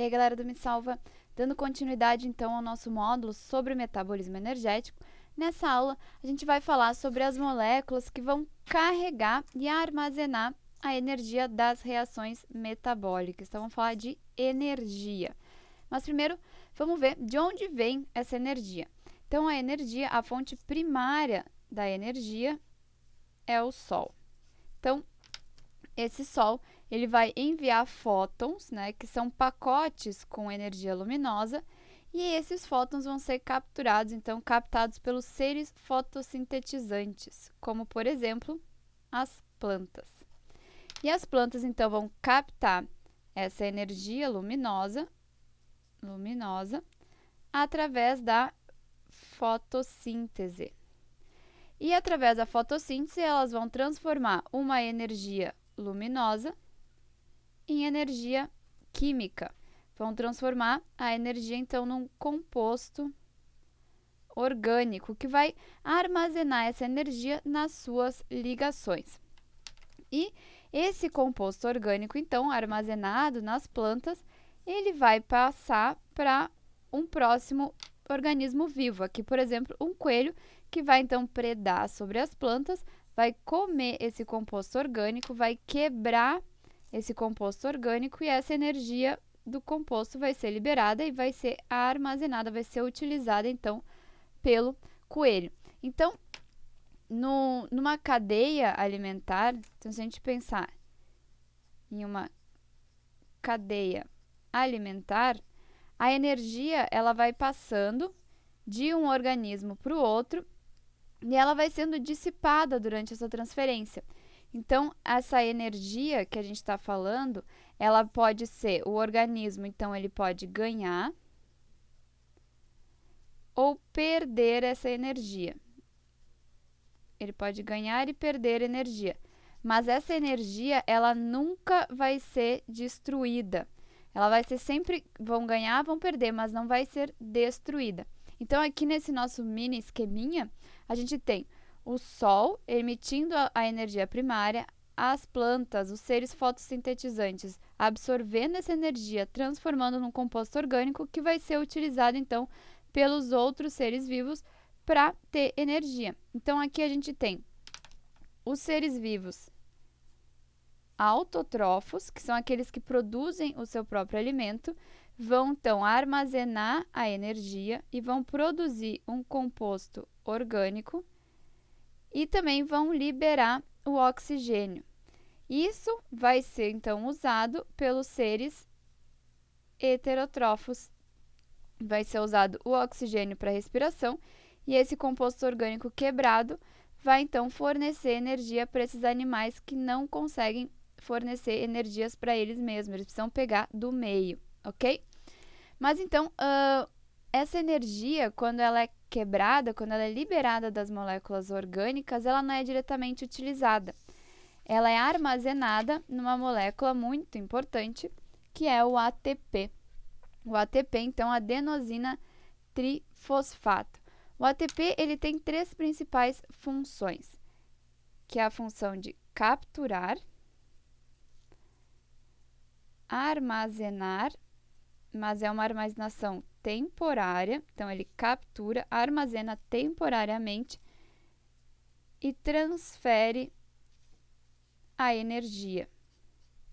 E aí, galera do Me Salva, dando continuidade então ao nosso módulo sobre o metabolismo energético. Nessa aula, a gente vai falar sobre as moléculas que vão carregar e armazenar a energia das reações metabólicas. Então, vamos falar de energia. Mas primeiro, vamos ver de onde vem essa energia. Então, a energia, a fonte primária da energia é o Sol. Então, esse Sol, ele vai enviar fótons, né, que são pacotes com energia luminosa, e esses fótons vão ser capturados, então, captados pelos seres fotossintetizantes, como, por exemplo, as plantas. E as plantas, então, vão captar essa energia luminosa através da fotossíntese. E através da fotossíntese, elas vão transformar uma energia luminosa em energia química. Vão transformar a energia, então, num composto orgânico, que vai armazenar essa energia nas suas ligações. E esse composto orgânico, então, armazenado nas plantas, ele vai passar para um próximo organismo vivo. Aqui, por exemplo, um coelho que vai, então, predar sobre as plantas, vai comer esse composto orgânico, vai quebrar esse composto orgânico e essa energia do composto vai ser liberada e vai ser armazenada, vai ser utilizada, então, pelo coelho. Então, numa cadeia alimentar, então, se a gente pensar em uma cadeia alimentar, a energia ela vai passando de um organismo para o outro e ela vai sendo dissipada durante essa transferência. Então, essa energia que a gente está falando, ela pode ser o organismo, então ele pode ganhar ou perder essa energia. Ele pode ganhar e perder energia, mas essa energia, ela nunca vai ser destruída. Ela vai ser sempre, vão ganhar, vão perder, mas não vai ser destruída. Então, aqui nesse nosso mini esqueminha, a gente tem o Sol emitindo a energia primária, as plantas, os seres fotossintetizantes, absorvendo essa energia, transformando num composto orgânico que vai ser utilizado, então, pelos outros seres vivos para ter energia. Então, aqui a gente tem os seres vivos autótrofos, que são aqueles que produzem o seu próprio alimento, vão então armazenar a energia e vão produzir um composto orgânico e também vão liberar o oxigênio. Isso vai ser então usado pelos seres heterótrofos. Vai ser usado o oxigênio para respiração e esse composto orgânico quebrado vai então fornecer energia para esses animais que não conseguem fornecer energias para eles mesmos, eles precisam pegar do meio, ok? Mas então, essa energia, quando ela é quebrada, quando ela é liberada das moléculas orgânicas, ela não é diretamente utilizada. Ela é armazenada numa molécula muito importante, que é o ATP. O ATP, então, adenosina trifosfato. O ATP, ele tem três principais funções, que é a função de capturar, armazenar, mas é uma armazenação temporária, então ele captura, armazena temporariamente e transfere a energia,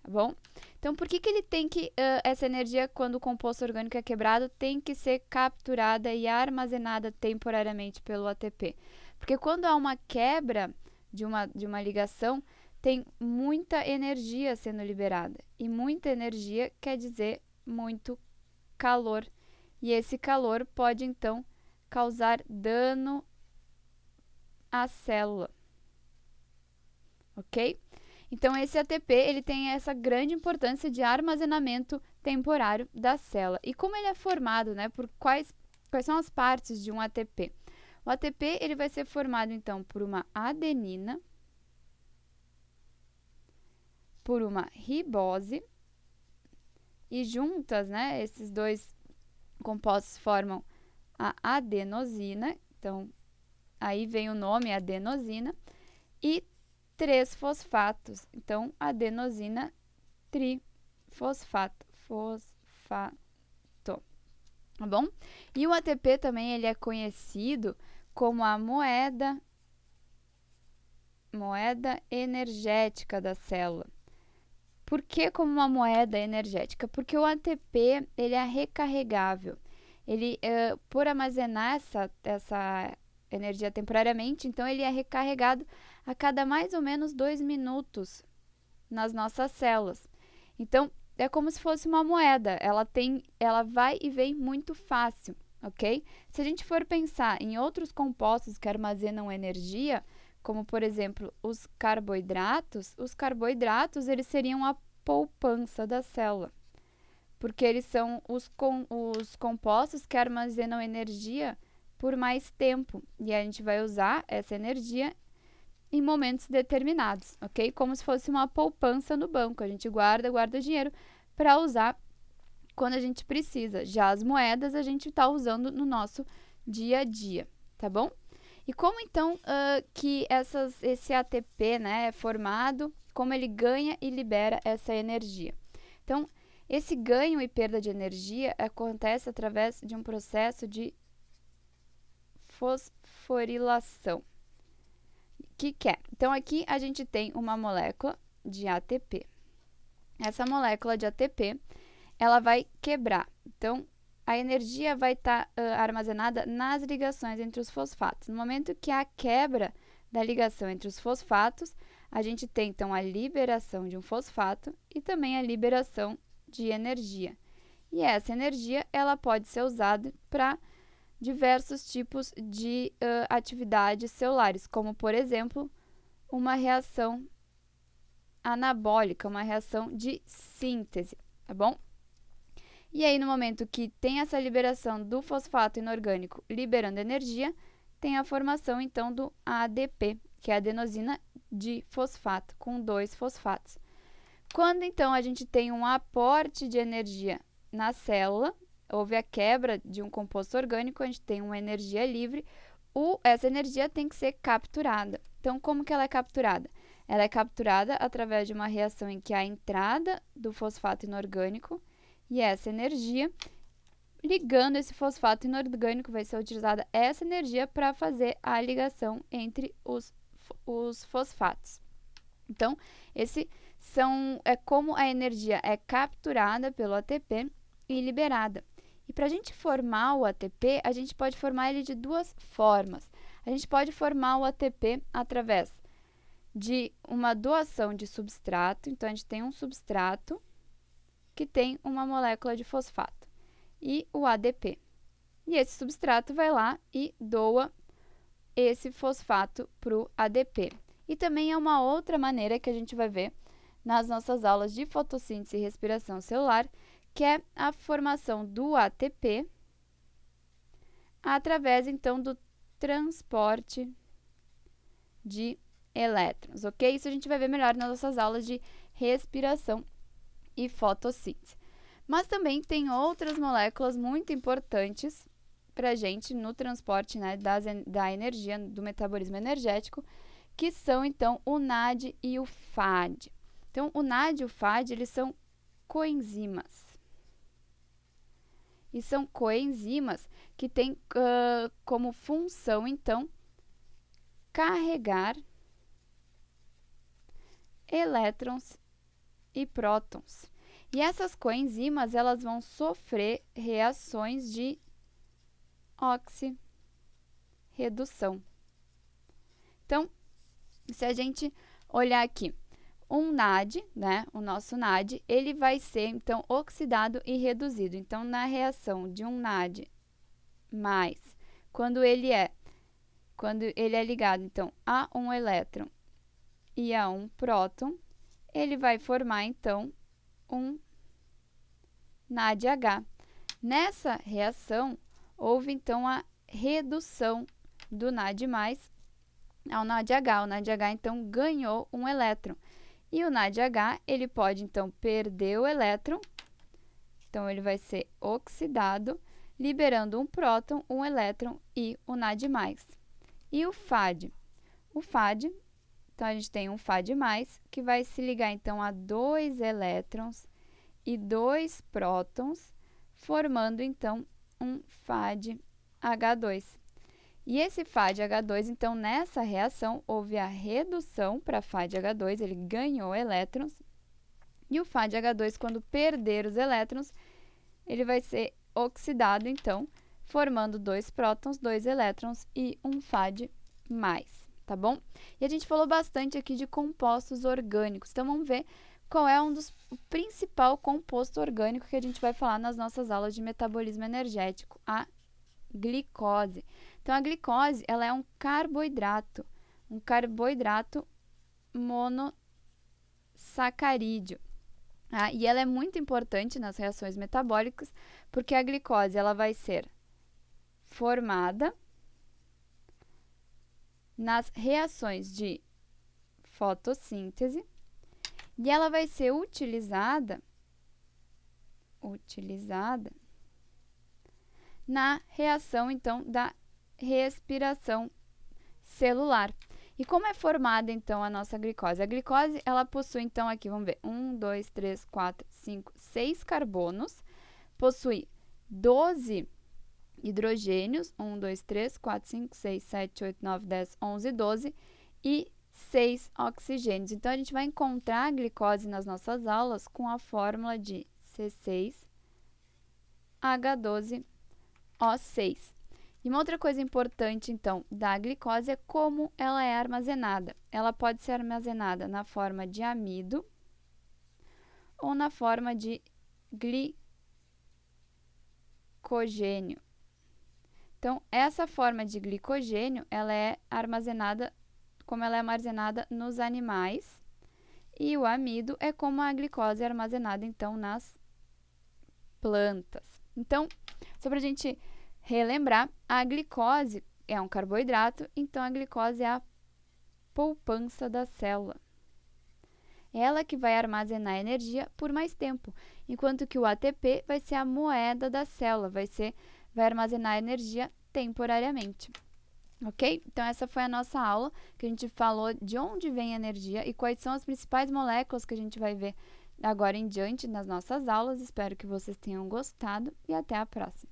tá bom? Então, por que ele tem que, essa energia, quando o composto orgânico é quebrado, tem que ser capturada e armazenada temporariamente pelo ATP? Porque quando há uma quebra de uma ligação, tem muita energia sendo liberada. E muita energia quer dizer muito calor. E esse calor pode, então, causar dano à célula. Ok? Então, esse ATP, ele tem essa grande importância de armazenamento temporário da célula. E como ele é formado, né? Por quais são as partes de um ATP? O ATP, ele vai ser formado, então, por uma adenina, por uma ribose, e juntas, né, esses dois compostos formam a adenosina, então, aí vem o nome adenosina, e 3 fosfatos, então, adenosina trifosfato, fosfato, tá bom? E o ATP também ele é conhecido como a moeda energética da célula. Por que como uma moeda energética? Porque o ATP ele é recarregável. Ele, por armazenar essa energia temporariamente, então ele é recarregado a cada mais ou menos 2 minutos nas nossas células. Então, é como se fosse uma moeda, ela vai e vem muito fácil, ok? Se a gente for pensar em outros compostos que armazenam energia, como por exemplo os carboidratos eles seriam a poupança da célula, porque eles são os compostos que armazenam energia por mais tempo, e a gente vai usar essa energia em momentos determinados, ok? Como se fosse uma poupança no banco, a gente guarda o dinheiro para usar quando a gente precisa. Já as moedas a gente está usando no nosso dia a dia, tá bom? E como então que esse ATP, né, é formado, como ele ganha e libera essa energia? Então, esse ganho e perda de energia acontece através de um processo de fosforilação. Que é? Então, aqui a gente tem uma molécula de ATP. Essa molécula de ATP, ela vai quebrar. Então, a energia vai estar armazenada nas ligações entre os fosfatos. No momento que há quebra da ligação entre os fosfatos, a gente tem, então, a liberação de um fosfato e também a liberação de energia. E essa energia, ela pode ser usada para diversos tipos de atividades celulares, como, por exemplo, uma reação anabólica, uma reação de síntese, tá bom? E aí, no momento que tem essa liberação do fosfato inorgânico liberando energia, tem a formação, então, do ADP, que é a adenosina difosfato, com 2 fosfatos. Quando, então, a gente tem um aporte de energia na célula, houve a quebra de um composto orgânico, a gente tem uma energia livre, essa energia tem que ser capturada. Então, como que ela é capturada? Ela é capturada através de uma reação em que há a entrada do fosfato inorgânico e essa energia, ligando esse fosfato inorgânico, vai ser utilizada essa energia para fazer a ligação entre os fosfatos. Então, é como a energia é capturada pelo ATP e liberada. E para a gente formar o ATP, a gente pode formar ele de 2 formas. A gente pode formar o ATP através de uma doação de substrato. Então, a gente tem um substrato que tem uma molécula de fosfato e o ADP. E esse substrato vai lá e doa esse fosfato para o ADP. E também é uma outra maneira que a gente vai ver nas nossas aulas de fotossíntese e respiração celular, que é a formação do ATP através, então, do transporte de elétrons, ok? Isso a gente vai ver melhor nas nossas aulas de respiração e fotossíntese. Mas também tem outras moléculas muito importantes para a gente no transporte, né, da energia, do metabolismo energético, que são, então, o NAD e o FAD. Então, o NAD e o FAD, eles são coenzimas. E são coenzimas que têm como função, então, carregar elétrons e prótons. E essas coenzimas, elas vão sofrer reações de oxirredução. Então, se a gente olhar aqui, um NAD, né, o nosso NAD, ele vai ser, então, oxidado e reduzido. Então, na reação de um NAD mais, quando ele é ligado, então, a um elétron e a um próton, ele vai formar, então, um NADH. Nessa reação, houve, então, a redução do NAD+, ao NADH. O NADH, então, ganhou um elétron. E o NADH, ele pode, então, perder o elétron. Então, ele vai ser oxidado, liberando um próton, um elétron e o NAD+. E o FAD? O FAD, então, a gente tem um FAD+, que vai se ligar, então, a 2 elétrons e 2 prótons formando então um FADH2. E esse FADH2, então, nessa reação, houve a redução para FADH2, ele ganhou elétrons, e o FADH2, quando perder os elétrons, ele vai ser oxidado, então, formando 2 prótons, 2 elétrons e um FAD+, tá bom? E a gente falou bastante aqui de compostos orgânicos, então vamos ver qual é o principal composto orgânico que a gente vai falar nas nossas aulas de metabolismo energético, a glicose. Então, a glicose, ela é um carboidrato monossacarídeo. E ela é muito importante nas reações metabólicas, porque a glicose ela vai ser formada nas reações de fotossíntese e ela vai ser utilizada na reação, então, da respiração celular. E como é formada, então, a nossa glicose? A glicose, ela possui, então, aqui, vamos ver, 1, 2, 3, 4, 5, 6 carbonos, possui 12 hidrogênios, 1, 2, 3, 4, 5, 6, 7, 8, 9, 10, 11, 12, e 6 oxigênios. Então, a gente vai encontrar a glicose nas nossas aulas com a fórmula de C6H12O6. E uma outra coisa importante, então, da glicose é como ela é armazenada. Ela pode ser armazenada na forma de amido ou na forma de glicogênio. Então, essa forma de glicogênio, ela é armazenada nos animais, e o amido é como a glicose é armazenada, então, nas plantas. Então, só para a gente relembrar, a glicose é um carboidrato, então a glicose é a poupança da célula. Ela que vai armazenar energia por mais tempo, enquanto que o ATP vai ser a moeda da célula, vai armazenar energia temporariamente. Ok? Então, essa foi a nossa aula, que a gente falou de onde vem a energia e quais são as principais moléculas que a gente vai ver agora em diante nas nossas aulas. Espero que vocês tenham gostado e até a próxima.